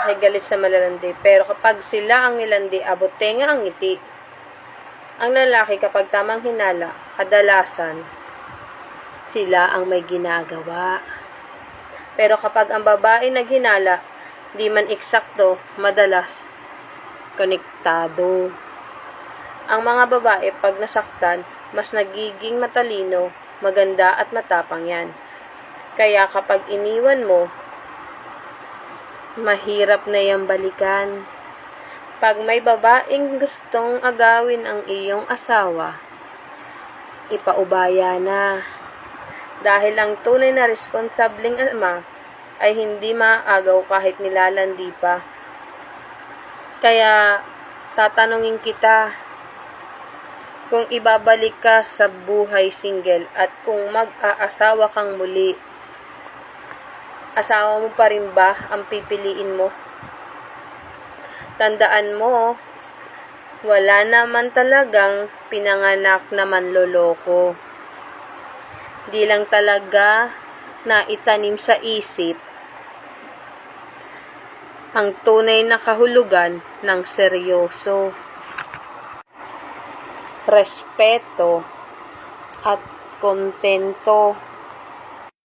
lalaki galit sa malalandi, pero kapag sila ang nilandi, abot tenga ang ngiti. Ang lalaki kapag tamang hinala, kadalasan, sila ang may ginagawa. Pero kapag ang babae naghinala, di man eksakto, madalas, konektado. Ang mga babae pag nasaktan, mas nagiging matalino, maganda at matapang yan. Kaya kapag iniwan mo, mahirap na yang balikan. Pag may babaeng gustong agawin ang iyong asawa, ipaubaya na. Dahil ang tunay na responsableng ama ay hindi maagaw kahit nilalandi pa. Kaya tatanungin kita, kung ibabalik ka sa buhay single at kung mag-aasawa kang muli, asawa mo pa rin ba ang pipiliin mo? Tandaan mo, wala naman talagang pinanganak na manloloko. Di lang talaga na itanim sa isip ang tunay na kahulugan ng seryoso, respeto at kontento.